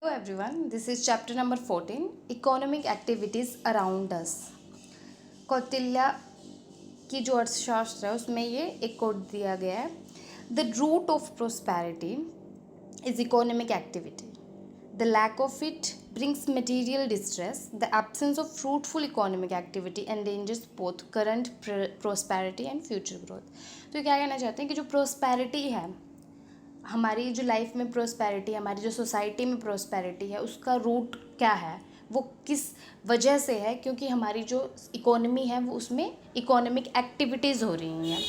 Hello everyone, this is chapter number 14 Economic Activities Around Us. Kautilya की जो अर्थशास्त्र है उसमें ये एक कोट दिया गया है. The root of prosperity is economic activity. The lack of it brings material distress. The absence of fruitful economic activity endangers both current prosperity and future growth. तो क्या कहना चाहते हैं कि जो प्रोस्पैरिटी है, हमारी जो लाइफ में प्रोस्पैरिटी, हमारी जो सोसाइटी में प्रोस्पैरिटी है, उसका रूट क्या है, वो किस वजह से है, क्योंकि हमारी जो इकोनॉमी है वो उसमें इकोनॉमिक एक्टिविटीज़ हो रही हैं.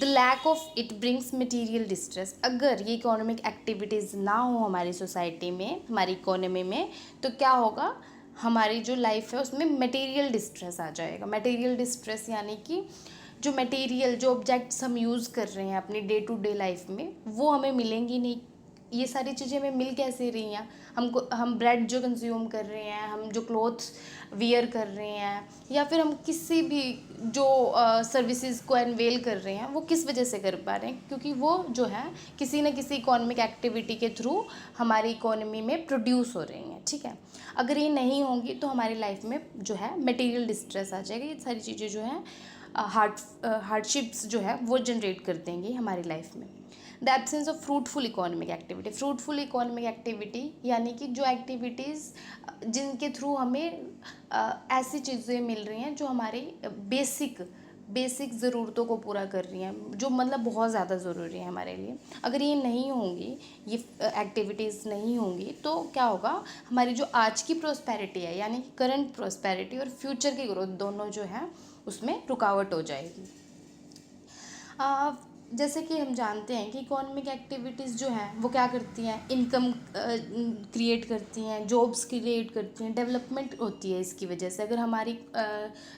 The lack of it brings material distress. अगर ये इकोनॉमिक एक्टिविटीज़ ना हो हमारी सोसाइटी में, हमारी इकोनॉमी में, तो क्या होगा, हमारी जो लाइफ है उसमें मटेरियल डिस्ट्रेस आ जाएगा. मटेरियल डिस्ट्रेस यानी कि जो मटेरियल, जो ऑब्जेक्ट्स हम यूज़ कर रहे हैं अपनी डे टू डे लाइफ में, वो हमें मिलेंगी नहीं. ये सारी चीज़ें हमें मिल कैसे रही हैं? हम ब्रेड जो कंज्यूम कर रहे हैं, हम जो क्लोथ्स वियर कर रहे हैं, या फिर हम किसी भी जो सर्विसेज को अनवेल कर रहे हैं, वो किस वजह से कर पा रहे हैं? क्योंकि वो जो है किसी न किसी इकोनॉमिक एक्टिविटी के थ्रू हमारी इकोनॉमी में प्रोड्यूस हो रही हैं. ठीक है, अगर ये नहीं होंगी तो हमारी लाइफ में जो है मटेरियल डिस्ट्रेस आ जाएगा. ये सारी चीज़ें जो हैं हार्डशिप्स जो है वो जनरेट कर देंगी हमारी लाइफ में. The absence of fruitful economic activity. Fruitful economic activity यानी कि जो एक्टिविटीज़ जिनके थ्रू हमें ऐसी चीज़ें मिल रही हैं जो हमारी बेसिक ज़रूरतों को पूरा कर रही हैं, जो मतलब बहुत ज़्यादा ज़रूरी है हमारे लिए. अगर ये नहीं होंगी, ये एक्टिविटीज़ नहीं होंगी, तो क्या होगा, हमारी जो आज की प्रोस्पेरिटी है, यानी कि करंट प्रोस्पेरिटी और फ्यूचर की ग्रोथ, दोनों जो है उसमें रुकावट हो जाएगी. जैसे कि हम जानते हैं कि इकोनॉमिक एक्टिविटीज़ जो हैं वो क्या करती हैं, इनकम क्रिएट करती हैं, जॉब्स क्रिएट करती हैं, डेवलपमेंट होती है इसकी वजह से. अगर हमारी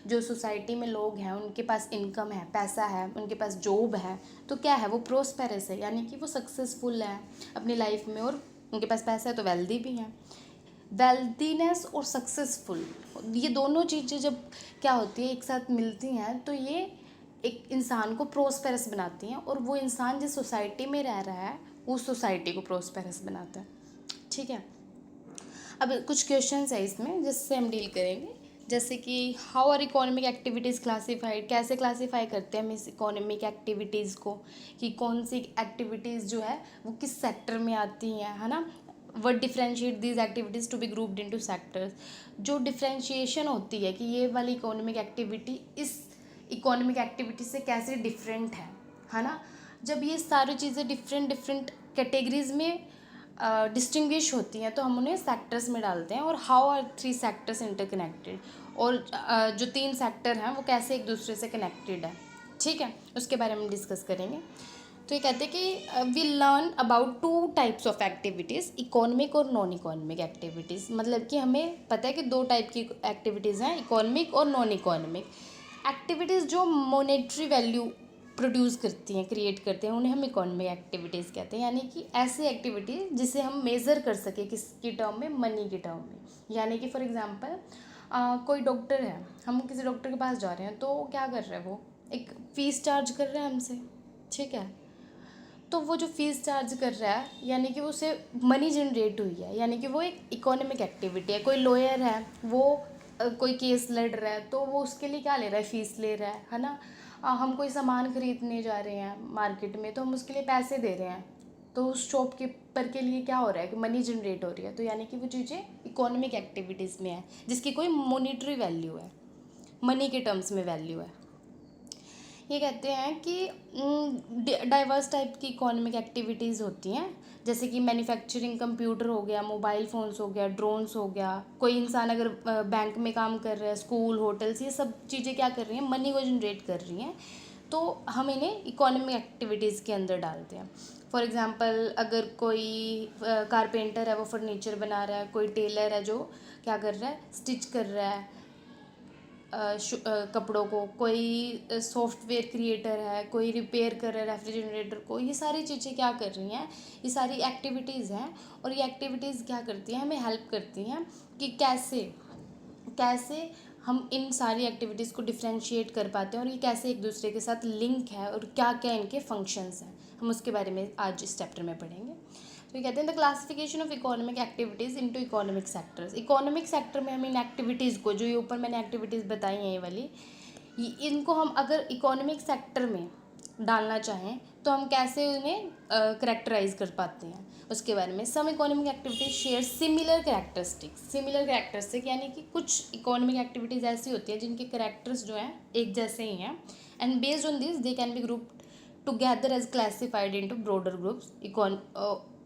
जो सोसाइटी में लोग हैं उनके पास इनकम है, पैसा है, उनके पास जॉब है, तो क्या है, वो प्रोस्पेरस है, यानी कि वो सक्सेसफुल है अपनी लाइफ में, और उनके पास पैसा है तो वेल्दी भी हैं. वेल्दीनेस और सक्सेसफुल, ये दोनों चीज़ें जब क्या होती है एक साथ मिलती हैं, तो ये एक इंसान को प्रोस्पेरस बनाती हैं, और वो इंसान जिस सोसाइटी में रह रहा है उस सोसाइटी को प्रोस्पेरस बनाता है. ठीक है, अब कुछ क्वेश्चंस है इसमें जिससे हम डील करेंगे. जैसे कि how are economic activities classified. कैसे क्लासीफाई करते हैं हम इस इकोनॉमिक एक्टिविटीज़ को, कि कौन सी एक्टिविटीज़ जो है वो किस सेक्टर में आती हैं, है ना. What differentiate these activities to be grouped into sectors. जो डिफ्रेंशिएशन होती है कि ये वाली इकोनॉमिक एक्टिविटी इस इकोनॉमिक एक्टिविटी से कैसे डिफरेंट है ना. जब ये सारी चीज़ें डिफरेंट कैटेगरीज में डिस्टिंग्विश होती हैं तो हम उन्हें सेक्टर्स में डालते हैं. और हाउ आर 3 सेक्टर्स इंटरकनेक्टेड, और जो 3 सेक्टर हैं वो कैसे एक दूसरे से कनेक्टेड है. ठीक है, उसके बारे में डिस्कस करेंगे. तो ये कहते हैं कि we learn about 2 types of activities, economic और नॉन इकोनॉमिक एक्टिविटीज़. मतलब कि हमें पता है कि 2 टाइप की एक्टिविटीज़ हैं, इकोनॉमिक और नॉन इकोनॉमिक. एक्टिविटीज़ जो मॉनेटरी वैल्यू प्रोड्यूस करती हैं, क्रिएट करते हैं, उन्हें हम इकोनॉमिक एक्टिविटीज़ कहते हैं. यानी कि ऐसी एक्टिविटीज़ जिसे हम मेज़र कर सकें किसकी टर्म में, मनी की टर्म में. यानी कि फॉर एग्जांपल कोई डॉक्टर है, हम किसी डॉक्टर के पास जा रहे हैं, तो क्या कर रहा है, वो एक फ़ीस चार्ज कर रहा है हमसे. ठीक है, तो वो जो फ़ीस चार्ज कर रहा है यानी कि उसे मनी जनरेट हुई है, यानी कि वो एक इकोनॉमिक एक्टिविटी है. कोई लॉयर है, वो कोई केस लड़ रहा है, तो वो उसके लिए क्या ले रहा है, फ़ीस ले रहा है ना. हम कोई सामान ख़रीदने जा रहे हैं मार्केट में, तो हम उसके लिए पैसे दे रहे हैं, तो उस शॉपकीपर के लिए क्या हो रहा है कि मनी जनरेट हो रही है. तो यानी कि वो चीज़ें इकोनॉमिक एक्टिविटीज़ में है जिसकी कोई मॉनेटरी वैल्यू है, मनी के टर्म्स में वैल्यू है. ये कहते हैं कि डाइवर्स टाइप की इकोनॉमिक एक्टिविटीज़ होती हैं, जैसे कि मैन्युफैक्चरिंग, कंप्यूटर हो गया, मोबाइल फ़ोन्स हो गया, ड्रोन्स हो गया. कोई इंसान अगर बैंक में काम कर रहा है, स्कूल, होटल्स, ये सब चीज़ें क्या कर रही हैं, मनी को जनरेट कर रही हैं. तो हम इन्हें इकोनॉमिक एक्टिविटीज़ के अंदर डालते हैं. फॉर एग्ज़ाम्पल अगर कोई कारपेंटर है, वो फर्नीचर बना रहा है. कोई टेलर है जो क्या कर रहा है, स्टिच कर रहा है कपड़ों को. कोई सॉफ्टवेयर क्रिएटर है, कोई रिपेयर कर रहा है रेफ्रिजरेटर को. ये सारी चीज़ें क्या कर रही हैं, ये सारी एक्टिविटीज़ हैं. और ये एक्टिविटीज़ क्या करती हैं, हमें हेल्प करती हैं कि कैसे हम इन सारी एक्टिविटीज़ को डिफ्रेंशिएट कर पाते हैं, और ये कैसे एक दूसरे के साथ लिंक है, और क्या क्या इनके फंक्शंस हैं, हम उसके बारे में आज इस चैप्टर में पढ़ेंगे. तो ये कहते हैं the classification of economic activities into economic sectors. Economic sector में हम इन एक्टिविटीज़ को, जो ये ऊपर मैंने एक्टिविटीज़ बताई हैं ये वाली, इनको हम अगर इकोनॉमिक सेक्टर में डालना चाहें तो हम कैसे उन्हें करेक्टराइज कर पाते हैं उसके बारे में। Some economic activities share similar characteristic यानी कि कुछ इकोनॉमिक एक्टिविटीज़ ऐसी होती है जिनके करेक्टर्स जो हैं एक जैसे ही हैं, and based on this they can be group together as classified into broader groups.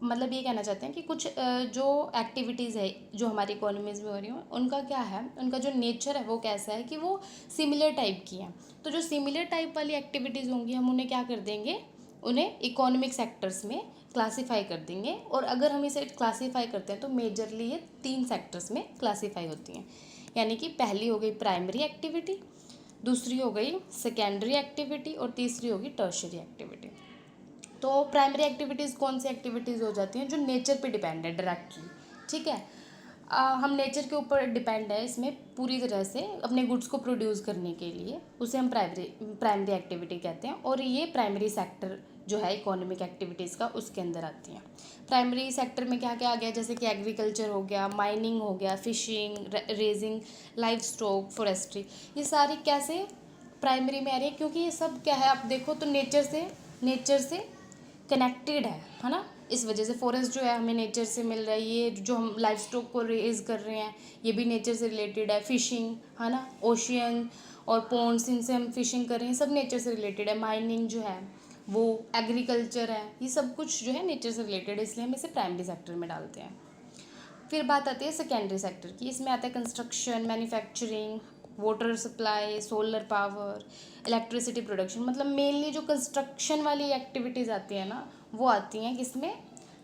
मतलब ये कहना चाहते हैं कि कुछ जो एक्टिविटीज़ है जो हमारी इकोनॉमीज़ में हो रही हैं उनका क्या है, उनका जो नेचर है वो कैसा है कि वो सिमिलर टाइप की हैं। तो जो सिमिलर टाइप वाली एक्टिविटीज़ होंगी हम उन्हें क्या कर देंगे, उन्हें इकोनॉमिक सेक्टर्स में क्लासीफाई कर देंगे। और अगर हम इसे क्लासीफाई करते हैं तो मेजरली ये 3 सेक्टर्स में क्लासीफाई होती हैं। यानी कि पहली हो गई प्राइमरी एक्टिविटी, दूसरी हो गई सेकेंडरी एक्टिविटी और तीसरी होगी टर्शियरी एक्टिविटी। तो प्राइमरी एक्टिविटीज़ कौन सी एक्टिविटीज़ हो जाती हैं जो नेचर पे डिपेंड है डायरेक्टली, ठीक है। हम नेचर के ऊपर डिपेंड है इसमें पूरी तरह से अपने गुड्स को प्रोड्यूस करने के लिए, उसे हम प्राइमरी एक्टिविटी कहते हैं। और ये प्राइमरी सेक्टर जो है इकोनॉमिक एक्टिविटीज़ का उसके अंदर आती हैं। प्राइमरी सेक्टर में क्या क्या आ गया, जैसे कि एग्रीकल्चर हो गया, माइनिंग हो गया, fishing, raising live stock, forestry, ये सारी कैसे प्राइमरी में आ रही है, क्योंकि ये सब क्या है आप देखो तो नेचर से कनेक्टेड है ना। इस वजह से फॉरेस्ट जो है हमें नेचर से मिल रहा है, ये जो हम लाइव स्टॉक को रेज कर रहे हैं ये भी नेचर से रिलेटेड है। फिशिंग है ना, ओशियन और पॉन्ड्स, इनसे हम फिशिंग कर रहे हैं, सब नेचर से रिलेटेड है। माइनिंग जो है वो, एग्रीकल्चर है, ये सब कुछ जो है नेचर से रिलेटेड है, इसलिए हम इसे प्राइमरी सेक्टर में डालते हैं। फिर बात आती है सेकेंडरी सेक्टर की। इसमें आता है construction, manufacturing, water supply, solar power, electricity production. मतलब मेनली जो कंस्ट्रक्शन वाली एक्टिविटीज़ आती हैं ना वो आती हैं किसमें,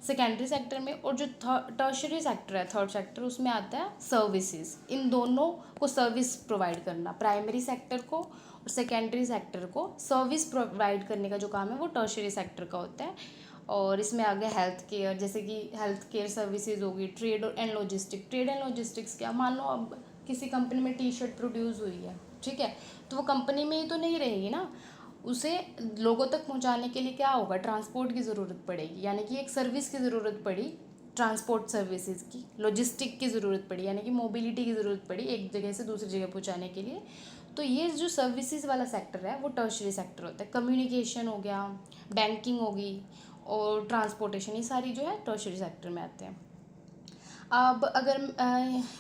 सेकेंडरी सेक्टर में। और जो टर्शियरी सेक्टर है, थर्ड सेक्टर, उसमें आता है सर्विसेज। इन दोनों को सर्विस प्रोवाइड करना, प्राइमरी सेक्टर को और सेकेंडरी सेक्टर को सर्विस प्रोवाइड करने का जो काम है वो टर्शियरी सेक्टर का होता है। और इसमें आ गया हेल्थ केयर, जैसे कि हेल्थ केयर सर्विसेज होगी। ट्रेड एंड लॉजिस्टिक्स क्या, मान लो अब किसी कंपनी में टी शर्ट प्रोड्यूस हुई है, ठीक है, तो वो कंपनी में ही तो नहीं रहेगी ना, उसे लोगों तक पहुंचाने के लिए क्या होगा, ट्रांसपोर्ट की ज़रूरत पड़ेगी, यानी कि एक सर्विस की ज़रूरत पड़ी, ट्रांसपोर्ट सर्विसेज की, लॉजिस्टिक की ज़रूरत पड़ी, यानी कि मोबिलिटी की ज़रूरत पड़ी एक जगह से दूसरी जगह पहुंचाने के लिए। तो ये जो सर्विसेज वाला सेक्टर है वो टर्शियरी सेक्टर होता है। कम्युनिकेशन हो गया, बैंकिंग होगी और ट्रांसपोर्टेशन, ये सारी जो है टर्शियरी सेक्टर में आते हैं। अब अगर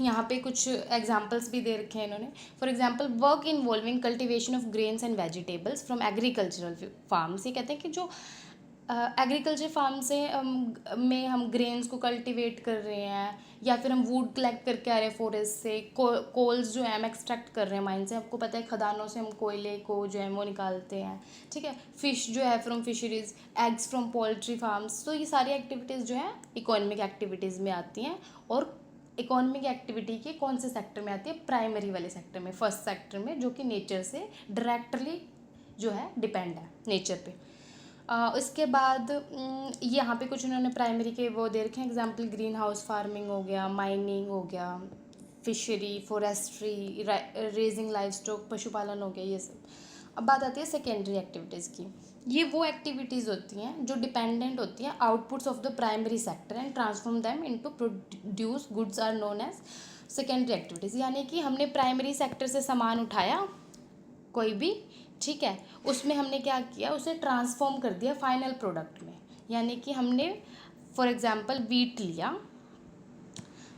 यहाँ पे कुछ एग्जांपल्स भी दे रखे हैं इन्होंने। For example work involving cultivation of grains and vegetables from agricultural farms. ये कहते हैं कि जो एग्रीकल्चर फार्म से में हम ग्रेन्स को कल्टीवेट कर रहे हैं, या फिर हम वुड कलेक्ट करके आ रहे हैं फॉरेस्ट से, कोल्स जो है हम एक्सट्रैक्ट कर रहे हैं माइन से, आपको पता है खदानों से हम कोयले को जो है वो निकालते हैं, ठीक है। फिश जो है from fisheries, eggs from poultry farms. तो ये सारी एक्टिविटीज़ जो है इकोनॉमिक एक्टिविटीज़ में आती हैं। और इकोनॉमिक एक्टिविटी के कौन से सेक्टर में आती है, प्राइमरी वाले सेक्टर में, फर्स्ट सेक्टर में, जो कि नेचर से डायरेक्टली जो है डिपेंड है नेचर पे। इसके बाद यहाँ पे कुछ उन्होंने प्राइमरी के वो दे रखे हैं एग्जाम्पल, ग्रीन हाउस फार्मिंग हो गया, माइनिंग हो गया, fishery, forestry, raising live stock, पशुपालन हो गया, ये सब। अब बात आती है सेकेंडरी एक्टिविटीज़ की। ये वो एक्टिविटीज़ होती हैं जो डिपेंडेंट होती हैं outputs of the primary sector and transform them into produce goods are known as secondary activities. यानी कि हमने प्राइमरी सेक्टर से सामान उठाया कोई भी, ठीक है, उसमें हमने क्या किया, उसे ट्रांसफॉर्म कर दिया फाइनल प्रोडक्ट में। यानी कि हमने फॉर एग्जांपल वीट लिया,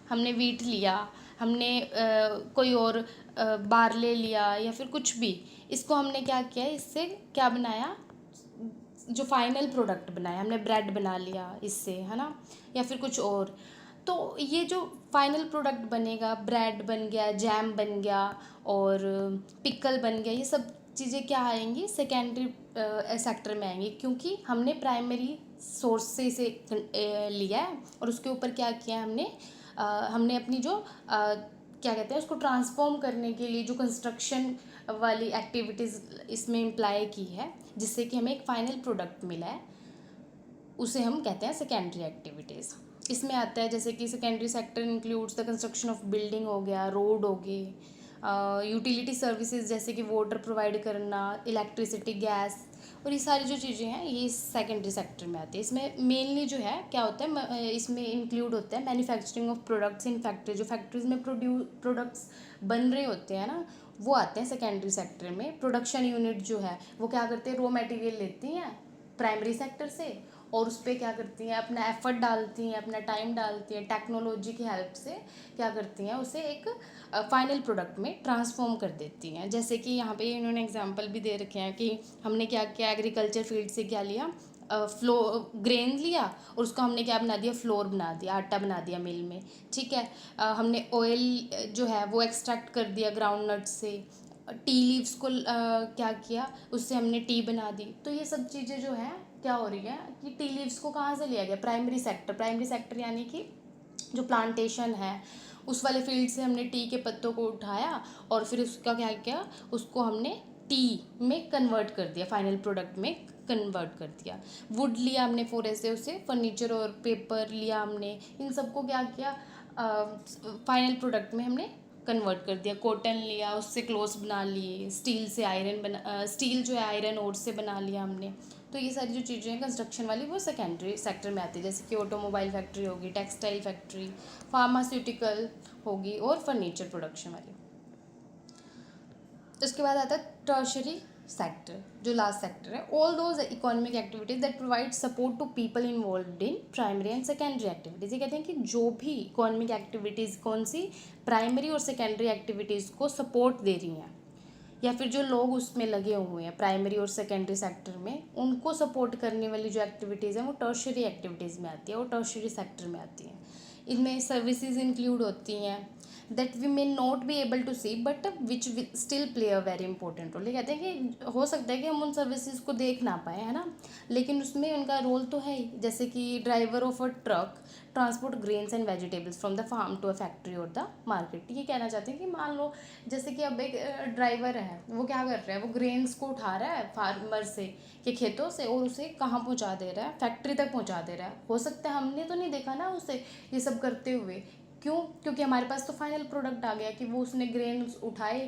हमने कोई और बारले लिया या फिर कुछ भी, इसको हमने क्या किया, इससे क्या बनाया, जो फाइनल प्रोडक्ट बनाया, हमने ब्रेड बना लिया इससे, है ना, या फिर कुछ और। तो ये जो फाइनल प्रोडक्ट बनेगा, ब्रेड बन गया, जैम बन गया और पिकल बन गया, ये सब चीज़ें क्या आएंगी, सेकेंडरी सेक्टर में आएंगी, क्योंकि हमने प्राइमरी सोर्स से इसे लिया है और उसके ऊपर क्या किया है, हमने अपनी जो क्या कहते हैं उसको ट्रांसफॉर्म करने के लिए जो कंस्ट्रक्शन वाली एक्टिविटीज़ इसमें इम्प्लाई की है, जिससे कि हमें एक फाइनल प्रोडक्ट मिला है, उसे हम कहते हैं सेकेंडरी एक्टिविटीज़। इसमें आता है जैसे कि secondary sector includes the construction of building हो गया, रोड हो गई, यूटिलिटी सर्विसेज जैसे कि वाटर प्रोवाइड करना, इलेक्ट्रिसिटी, गैस, और ये सारी जो चीज़ें हैं ये सेकेंडरी सेक्टर में आती है। इसमें मेनली जो है क्या होता है, इसमें इंक्लूड होता है manufacturing of products in factory. जो फैक्ट्रीज में प्रोडक्ट्स बन रहे होते हैं ना, वो आते हैं सेकेंडरी सेक्टर में। प्रोडक्शन यूनिट जो है वो क्या करते हैं, रॉ मटेरियल लेती हैं प्राइमरी सेक्टर से, और उस पर क्या करती हैं, अपना एफर्ट डालती हैं, अपना टाइम डालती हैं, टेक्नोलॉजी की हेल्प से क्या करती हैं, उसे एक फाइनल प्रोडक्ट में ट्रांसफॉर्म कर देती हैं। जैसे कि यहाँ पे इन्होंने एग्जांपल भी दे रखे हैं कि हमने क्या किया, एग्रीकल्चर फील्ड से क्या लिया, ग्रेन लिया और उसको हमने क्या बना दिया, फ्लोर बना दिया, आटा बना दिया मिल में, ठीक है। हमने ऑयल जो है वो एक्सट्रैक्ट कर दिया ग्राउंड नट से, टी लीव्स को क्या किया, उससे हमने टी बना दी। तो ये सब चीज़ें जो है क्या हो रही है कि टी लीव्स को कहाँ से लिया गया, प्राइमरी सेक्टर। प्राइमरी सेक्टर यानी कि जो प्लांटेशन है उस वाले फील्ड से हमने टी के पत्तों को उठाया और फिर उसका क्या किया, उसको हमने टी में कन्वर्ट कर दिया, फाइनल प्रोडक्ट में कन्वर्ट कर दिया। वुड लिया हमने फॉरेस्ट से, उसे फर्नीचर और पेपर लिया हमने, इन सबको क्या किया, फाइनल प्रोडक्ट में हमने कन्वर्ट कर दिया। कॉटन लिया, उससे क्लोथ्स बना लिए, स्टील से आयरन बना, स्टील जो है आयरन ओर से बना लिया हमने। तो ये सारी जो चीज़ें हैं कंस्ट्रक्शन वाली वो सेकेंडरी सेक्टर में आती है, जैसे कि ऑटोमोबाइल फैक्ट्री होगी, टेक्सटाइल फैक्ट्री, फार्मास्यूटिकल होगी और फर्नीचर प्रोडक्शन वाली। उसके बाद आता है टर्शरी सेक्टर, जो लास्ट सेक्टर है। All those economic activities that provide support to people involved in primary and secondary activities. ये कहते हैं कि जो भी इकोनॉमिक एक्टिविटीज़ कौन सी प्राइमरी और सेकेंडरी एक्टिविटीज़ को सपोर्ट दे रही हैं, या फिर जो लोग उसमें लगे हुए हैं प्राइमरी और सेकेंडरी सेक्टर में, उनको सपोर्ट करने वाली जो एक्टिविटीज़ हैं वो टर्शरी एक्टिविटीज़ में आती है, वो टर्शरी सेक्टर में आती हैं। इनमें सर्विसेज इंक्लूड होती हैं that we may not be able to see but which still play a very important role. ये कहते हैं कि हो सकता है कि हम उन सर्विसेज को देख ना पाए, है ना, लेकिन उसमें उनका रोल तो है ही। जैसे कि driver of a truck transport grains and vegetables from the farm to a factory और द मार्केट। ये कहना चाहते हैं कि मान लो जैसे कि अब एक ड्राइवर है, वो क्या कर रहा है, वो ग्रेन्स को उठा रहा है फार्मर से के खेतों से और उसे कहाँ पहुँचा दे रहा है, फैक्ट्री तक पहुँचा दे रहा है। हो सकता है हमने तो नहीं देखा ना उसे ये सब करते हुए, क्यों, क्योंकि हमारे पास तो फाइनल प्रोडक्ट आ गया कि वो उसने ग्रेन उठाए,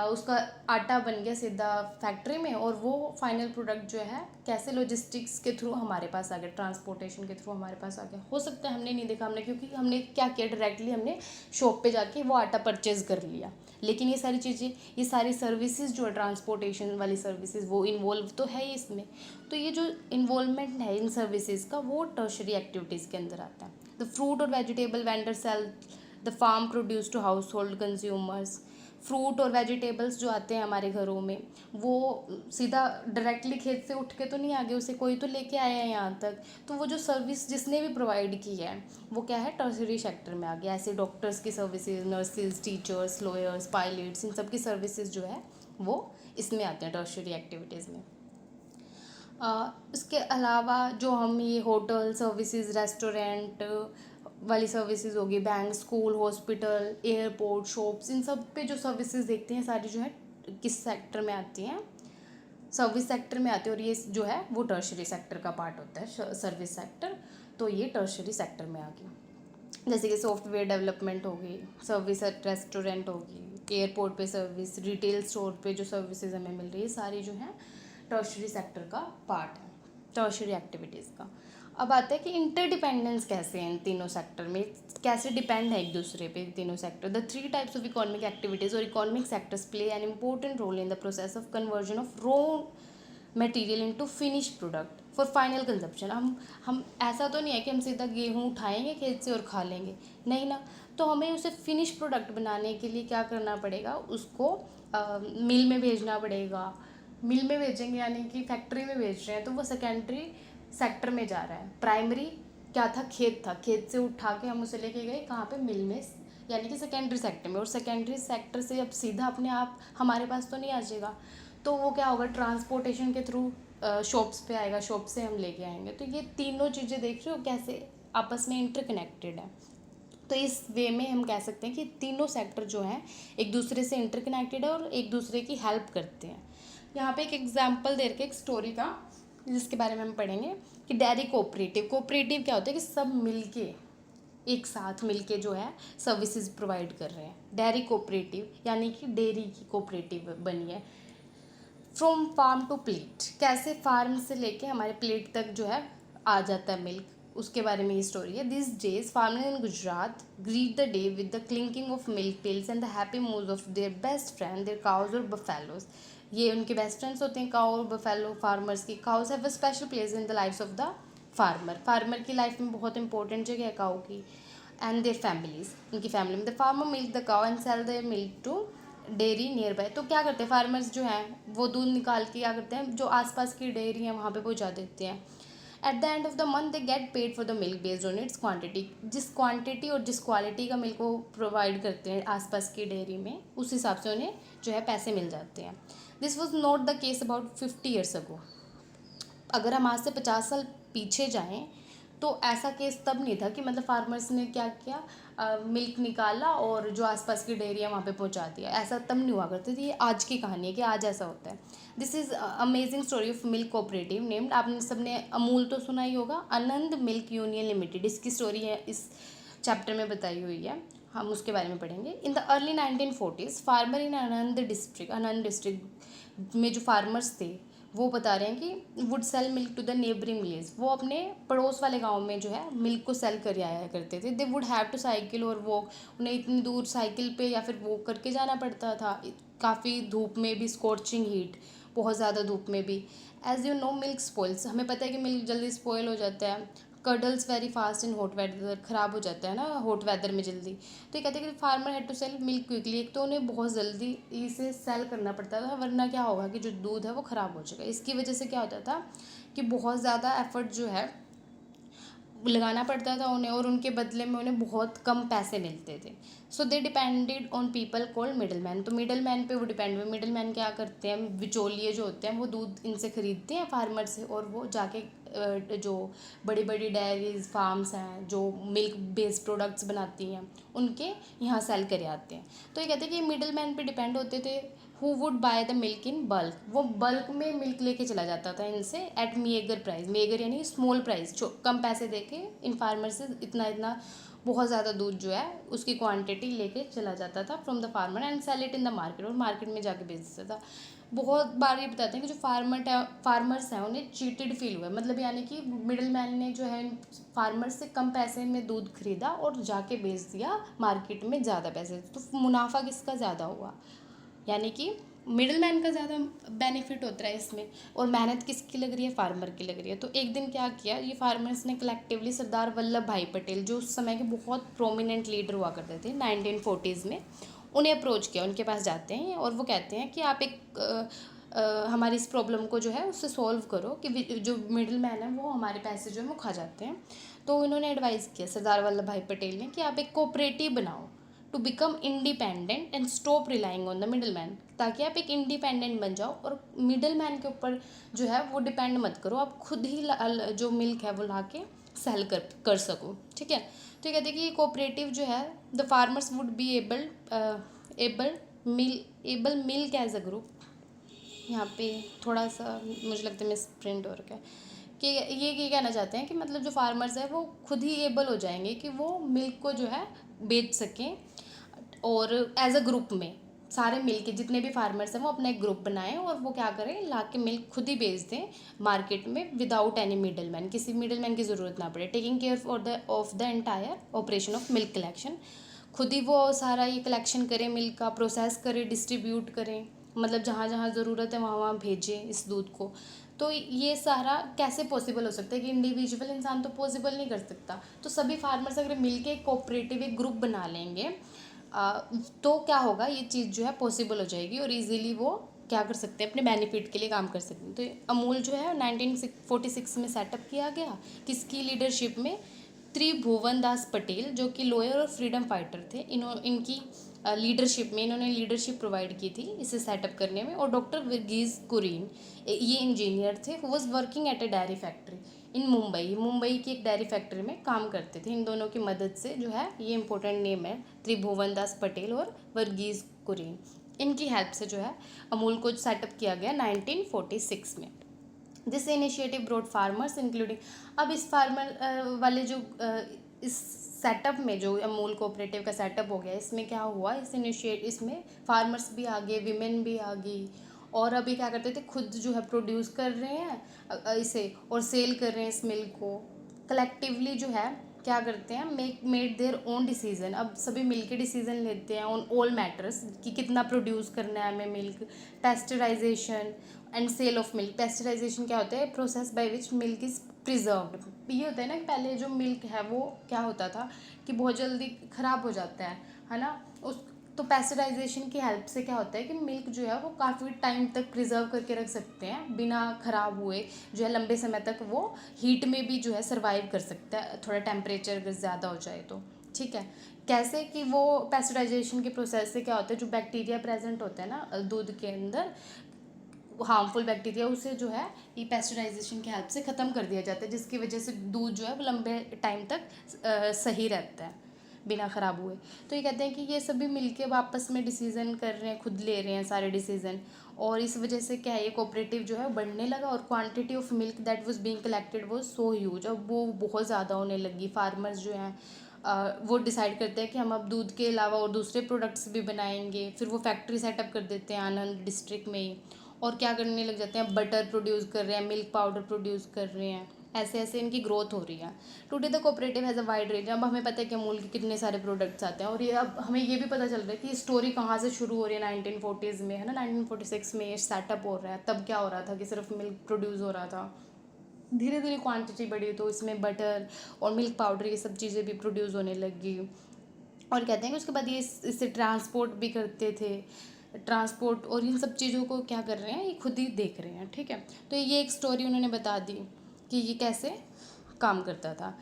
उसका आटा बन गया सीधा फैक्ट्री में, और वो फाइनल प्रोडक्ट जो है कैसे लॉजिस्टिक्स के थ्रू हमारे पास आ गया, ट्रांसपोर्टेशन के थ्रू हमारे पास आ गया। हो सकता है हमने नहीं देखा, हमने क्योंकि हमने क्या किया, डायरेक्टली हमने शॉप पे जाके वो आटा परचेज कर लिया। लेकिन ये सारी चीज़ें, ये सारी सर्विसेज जो है ट्रांसपोर्टेशन वाली सर्विसेज, वो इन्वॉल्व तो है ही इसमें। तो ये जो इन्वॉल्वमेंट है इन सर्विसेज का, वो टर्शरी एक्टिविटीज़ के अंदर आता है। The fruit or vegetable vendor sell the farm produce to household consumers। Fruit और वेजिटेबल्स जो आते हैं हमारे घरों में, वो सीधा डायरेक्टली खेत से उठ के तो नहीं आ गए, उसे कोई तो लेके आया है यहाँ तक। तो वो जो सर्विस जिसने भी प्रोवाइड की है वो क्या है, टर्शरी सेक्टर में आ गया। ऐसे डॉक्टर्स की services, nurses, teachers, lawyers, pilots, इन सब की सर्विसेज जो है वो इसमें आते हैं टर्शरी एक्टिविटीज़ में। इसके अलावा जो हम ये होटल सर्विसेज, रेस्टोरेंट वाली सर्विसेज होगी, bank, school, hospital, airport, shops, इन सब पे जो सर्विसेज देखते हैं सारी जो है किस सेक्टर में आती हैं, सर्विस सेक्टर में आती है। और ये जो है वो टर्शरी सेक्टर का पार्ट होता है, सर्विस सेक्टर। तो ये टर्शरी सेक्टर में आ गया। जैसे कि सॉफ्टवेयर डेवलपमेंट होगी, सर्विस रेस्टोरेंट होगी, एयरपोर्ट पे सर्विस, रिटेल स्टोर पे जो सर्विसेज हमें मिल रही है, सारी जो है टर्शरी सेक्टर का पार्ट है, टर्शरी एक्टिविटीज़ का। अब आता है कि इंटरडिपेंडेंस कैसे है इन तीनों सेक्टर में, कैसे डिपेंड है एक दूसरे पे तीनों sector. The 3 types of economic activities और economic sectors play an important role in the process of conversion of raw material into finish product for final consumption. हम ऐसा तो नहीं है कि हम सीधा गेहूँ उठाएंगे खेत से और खा लेंगे, नहीं ना। तो हमें उसे फिनिश प्रोडक्ट बनाने के लिए क्या करना पड़ेगा, उसको मिल में भेजना पड़ेगा। मिल में भेजेंगे यानी कि फैक्ट्री में भेज रहे हैं, तो वो सेकेंडरी सेक्टर में जा रहा है। प्राइमरी क्या था, खेत था, खेत से उठा के हम उसे लेके गए कहाँ पे, मिल में, यानी कि सेकेंडरी सेक्टर में। और सेकेंडरी सेक्टर से अब सीधा अपने आप हमारे पास तो नहीं आ जाएगा, तो वो क्या होगा, ट्रांसपोर्टेशन के थ्रू शॉप्स पे आएगा, शॉप से हम लेके आएंगे। तो ये तीनों चीज़ें देख रहे हो कैसे आपस में इंटरकनेक्टेड है। तो इस वे में हम कह सकते हैं कि तीनों सेक्टर जो हैं एक दूसरे से इंटरकनेक्टेड है और एक दूसरे की हेल्प करते हैं। यहाँ पे एक एग्जांपल दे रखे एक स्टोरी का, जिसके बारे में हम पढ़ेंगे कि डेयरी कोऑपरेटिव। कोऑपरेटिव क्या होता है कि सब मिलके एक साथ मिलके जो है सर्विसेज प्रोवाइड कर रहे हैं। डेयरी कोऑपरेटिव यानी कि डेयरी की कोऑपरेटिव बनी है। फ्रॉम फार्म टू प्लेट, कैसे फार्म से लेके हमारे प्लेट तक जो है आ जाता है मिल्क, उसके बारे में ये स्टोरी है। This days farmer in Gujarat greet the day with the clinking of milk pails and the happy moves of their best friend their cows और बफेलोज। ये उनके बेस्ट फ्रेंड्स होते हैं काउ और बफेलो फार्मर्स की। Cows have a special place in the lives of the farmer, farmer की life में बहुत इंपॉर्टेंट जगह है काउ की। एंड देयर फैमिलीज, उनकी फैमिली में। The farmer milk the cow and sell their milk to dairy nearby. तो क्या करते हैं फार्मर्स जो हैं वो दूध निकाल के क्या करते हैं, जो आसपास की डेयरी है वहाँ पे पहुँचा देते हैं। At the end of the month they get paid for the milk based on it's quantity. जिस क्वांटिटी और जिस क्वालिटी का मिल्क वो प्रोवाइड करते हैं आसपास की डेयरी में, उस हिसाब से उन्हें जो है पैसे मिल जाते हैं। This was not the case about 50 years ago. अगर हम आज से 50 साल पीछे जाएं तो ऐसा केस तब नहीं था कि मतलब फार्मर्स ने क्या किया, मिल्क निकाला और जो आसपास की डेयरी है वहाँ पे पहुँचा दिया। ऐसा तब नहीं हुआ करती थी। ये आज की कहानी है कि आज ऐसा होता है। This is amazing story of milk cooperative named, आपने सबने अमूल तो सुना ही होगा, आनंद मिल्क यूनियन लिमिटेड। इसकी स्टोरी है इस चैप्टर में बताई हुई है, हम उसके बारे में पढ़ेंगे। In the early 1940s farmer in Anand district में जो फार्मर्स थे वो बता रहे हैं कि would sell milk to the neighbouring village. वो अपने पड़ोस वाले गांव में जो है मिल्क को सेल कर आया करते थे। They would have to cycle और वॉक, उन्हें इतनी दूर साइकिल पे या फिर वॉक करके जाना पड़ता था, काफ़ी धूप में भी, स्कॉर्चिंग हीट, बहुत ज़्यादा धूप में भी। As you know milk spoils, हमें पता है कि मिल्क जल्दी स्पॉइल हो जाता है। Curdles very fast in hot weather, ख़राब हो जाता है ना हॉट वेदर में जल्दी। तो ये कहते हैं कि farmer had to sell milk quickly. एक तो उन्हें बहुत जल्दी इसे सेल करना पड़ता था, वरना क्या होगा कि जो दूध है वो ख़राब हो जाएगा। इसकी वजह से क्या होता था कि बहुत ज़्यादा एफर्ट जो है लगाना पड़ता था उन्हें, और उनके बदले में उन्हें बहुत कम पैसे मिलते थे। So they depended on people called middle man. तो मिडल मैन पे वो डिपेंड हुए। मिडल मैन क्या करते हैं, बिचौलिए जो होते हैं वो दूध इनसे ख़रीदते हैं फार्मर से, और वो जाके जो बड़ी बड़ी डेयरीज फार्म्स हैं जो मिल्क बेस्ड प्रोडक्ट्स बनाती हैं उनके यहाँ सेल करे आते हैं। तो ये कहते हैं कि मिडल मैन पे डिपेंड होते थे। Who would by the milk in bulk, वो बल्क में मिल्क लेके चला जाता था इनसे एट मेगर प्राइस। मेगर यानी स्मॉल प्राइस, जो कम पैसे दे के इन फार्मर से इतना इतना बहुत ज़्यादा दूध जो है उसकी क्वांटिटी लेके चला जाता था from the farmer and sell it in the market, और मार्केट में जाके बेच देता था। बहुत बार ये बताते हैं कि जो फार्मर्स हैं उन्हें चीटेड फील हुआ, मतलब यानी कि मिडल मैन ने जो है फार्मर्स से कम पैसे में दूध खरीदा और जाके बेच दिया मार्केट में ज़्यादा पैसे। तो मुनाफा किसका ज़्यादा हुआ, यानी कि मिडल मैन का ज़्यादा बेनिफिट होता है इसमें, और मेहनत किसकी लग रही है, फार्मर की लग रही है। तो एक दिन क्या किया ये फार्मर्स ने कलेक्टिवली, सरदार वल्लभ भाई पटेल जो उस समय के बहुत प्रोमिनेंट लीडर हुआ करते थे 1940s में, उन्हें अप्रोच किया। उनके पास जाते हैं और वो कहते हैं कि आप एक हमारी इस प्रॉब्लम को जो है उससे सॉल्व करो कि जो मिडिल मैन है वो हमारे पैसे जो है वो खा जाते हैं। तो इन्होंने एडवाइस किया सरदार वल्लभ भाई पटेल ने कि आप एक कोऑपरेटिव बनाओ to become independent and stop relying on the middle man, ताकि आप एक इंडिपेंडेंट बन जाओ और मिडिल मैन के ऊपर जो है वो डिपेंड मत करो, आप खुद ही जो मिल्क है वो ला के सेल कर सको। ठीक है, तो ये कहते हैं कि कोऑपरेटिव जो है the farmers would be able milk as a group. यहाँ पे थोड़ा सा मुझे लगता है मिस प्रिंट हो रखा है कि ये कहना चाहते हैं कि मतलब जो फार्मर्स है वो खुद ही एबल हो जाएंगे कि वो मिल्क को जो है बेच सकें, और एज अ ग्रुप में सारे मिल के जितने भी फार्मर्स हैं वो अपना एक ग्रुप बनाएं और वो क्या करें, ला के मिल्क खुद ही बेच दें मार्केट में विदाउट एनी मिडल मैन, किसी मिडल मैन की ज़रूरत ना पड़े। Taking care of the entire operation of milk collection, खुद ही वो सारा ये कलेक्शन करें, मिल्क का प्रोसेस करें, डिस्ट्रीब्यूट करें, मतलब जहाँ जहाँ ज़रूरत है वहाँ वहाँ भेजें इस दूध को। तो ये सारा कैसे पॉसिबल हो सकता है कि इंडिविजुअल इंसान तो पॉसिबल नहीं कर सकता। तो सभी फार्मर्स अगर मिलके एक कोऑपरेटिव एक ग्रुप बना लेंगे तो क्या होगा, ये चीज़ जो है पॉसिबल हो जाएगी और इजीली वो क्या कर सकते हैं, अपने बेनिफिट के लिए काम कर सकते हैं। तो अमूल जो है 1946 में सेटअप किया गया, किसकी लीडरशिप में, त्रिभुवन दास पटेल जो कि लॉयर और फ्रीडम फाइटर थे, इनकी लीडरशिप में इन्होंने लीडरशिप प्रोवाइड की थी इसे सेटअप करने में। और डॉक्टर वर्गीज़ कुरियन ये इंजीनियर थे, who was working at A dairy factory in Mumbai की एक डेयरी फैक्ट्री में काम करते थे। इन दोनों की मदद से जो है ये इंपॉर्टेंट नेम है, त्रिभुवन दास पटेल और वर्गीज़ कुरियन, इनकी हेल्प से जो है अमूल को सेटअप किया गया 1946 में। This initiative brought farmers including, अब इस फार्मर वाले जो इस सेटअप में जो अमूल कोऑपरेटिव का सेटअप हो गया, इसमें क्या हुआ, इसमें फार्मर्स भी आ गए, विमेन भी आ गई, और अभी क्या करते थे, खुद जो है प्रोड्यूस कर रहे हैं इसे, और सेल कर रहे हैं इस मिल्क को। कलेक्टिवली जो है क्या करते हैं, मेड देयर ओन डिसीजन। अब सभी मिल के डिसीजन लेते हैं ऑन ऑल मैटर्स कि कितना प्रोड्यूस करना है हमें milk. Pasteurisation and sale of milk. Pasteurisation क्या होता है, process by which milk is preserved. ये होता है ना कि पहले जो मिल्क है वो क्या होता था कि बहुत जल्दी ख़राब हो जाता है ना। उस तो पेस्चराइजेशन की हेल्प से क्या होता है कि मिल्क जो है वो काफ़ी टाइम तक प्रिजर्व करके रख सकते हैं बिना ख़राब हुए, जो है लंबे समय तक वो हीट में भी जो है सर्वाइव कर सकता है, थोड़ा टेम्परेचर अगर ज़्यादा हो जाए तो। ठीक है, कैसे कि वो पेस्चराइजेशन के प्रोसेस से क्या होता है, जो बैक्टीरिया प्रेजेंट होता है ना दूध के अंदर, हार्मफुल बैक्टीरिया, उसे जो है ये पेस्चराइजेशन की हेल्प से ख़त्म कर दिया जाता है, जिसकी वजह से दूध जो है वो लंबे टाइम तक सही रहता है बिना ख़राब हुए। तो ये कहते हैं कि ये सभी मिलके आपस में डिसीज़न कर रहे हैं, खुद ले रहे हैं सारे डिसीज़न, और इस वजह से क्या है, ये कोऑपरेटिव जो है बढ़ने लगा, और quantity of milk that was being collected was so huge. अब वो बहुत ज़्यादा होने लगी। फार्मर्स जो हैं वो डिसाइड करते हैं कि हम अब दूध के अलावा और दूसरे प्रोडक्ट्स भी बनाएंगे, फिर वो फैक्ट्री सेटअप कर देते हैं आनंद डिस्ट्रिक्ट में ही, और क्या करने लग जाते हैं, बटर प्रोड्यूस कर रहे हैं, मिल्क पाउडर प्रोड्यूस कर रहे हैं, ऐसे ऐसे इनकी ग्रोथ हो रही है। Today the cooperative has a wide range. अब हमें पता है कि अमूल के कितने सारे प्रोडक्ट्स आते हैं, और ये अब हमें ये भी पता चल रहा है कि स्टोरी कहाँ से शुरू हो रही है, 1940s में है ना, 1946 में ये सेटअप हो रहा है। तब क्या हो रहा था कि सिर्फ मिल्क प्रोड्यूस हो रहा था, धीरे धीरे क्वांटिटी बढ़ी तो इसमें बटर और मिल्क पाउडर ये सब चीज़ें भी प्रोड्यूस होने लगी। और कहते हैं कि उसके बाद ये इससे ट्रांसपोर्ट भी करते थे, ट्रांसपोर्ट और इन सब चीज़ों को क्या कर रहे हैं, ये खुद ही देख रहे हैं। ठीक है, तो ये एक स्टोरी उन्होंने बता दी कि ये कैसे काम करता था।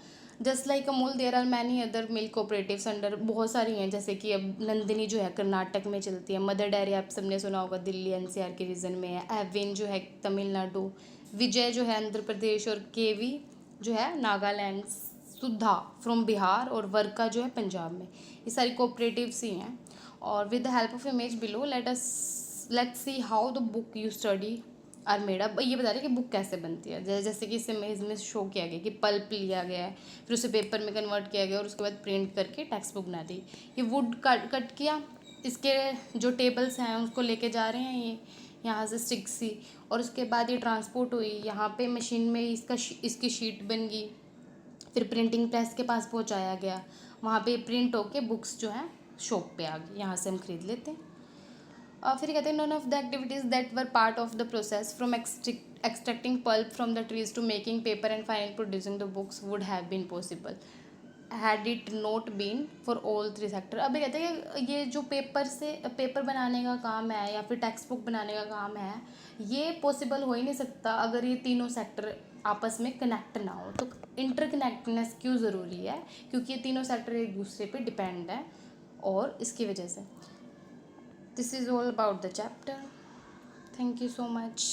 Just like Amul there are many other milk cooperatives under, बहुत सारी हैं, जैसे कि अब नंदिनी जो है कर्नाटक में चलती है, मदर डेयरी आप सबने सुना होगा दिल्ली एनसीआर के रीजन में है, एविन जो है तमिलनाडु, विजय जो है आंध्र प्रदेश, और केवी जो है नागालैंड, सुधा फ्रॉम बिहार, और वर्का जो है पंजाब में। ये सारी कोऑपरेटिव्स ही हैं। और with the help of image below let's see how the book you study are made. अब ये बता रहे हैं कि बुक कैसे बनती है। जैसे कि इस इमेज में शो किया गया कि पल्प लिया गया है, फिर उसे पेपर में कन्वर्ट किया गया, और उसके बाद प्रिंट करके टेक्स्ट बुक बना दी। ये वुड कट किया, इसके जो टेबल्स हैं उसको लेके जा रहे हैं ये यहाँ से स्टिक सी, और उसके बाद ये ट्रांसपोर्ट हुई यहाँ पे मशीन में, इसकी शीट बन गई, फिर प्रिंटिंग प्रेस के पास पहुँचाया गया, वहाँ पे प्रिंट होके बुक्स जो हैं शॉप पे आ गई, यहाँ से हम खरीद लेते हैं। फिर कहते हैं none of the activities that were part of the process from extracting pulp from the trees to making paper and finally producing the books would have been possible had it not been for all three sector. अभी कहते हैं कि ये जो paper बनाने का काम है या फिर टेक्स्ट बुक बनाने का काम है, ये पॉसिबल हो ही नहीं सकता अगर ये तीनों सेक्टर आपस में कनेक्ट ना हो। तो इंटरकनेक्टनेस क्यों ज़रूरी है, क्योंकि ये तीनों सेक्टर एक दूसरे पे डिपेंड है, और इसकी वजह से। This is all about the chapter. Thank you so much.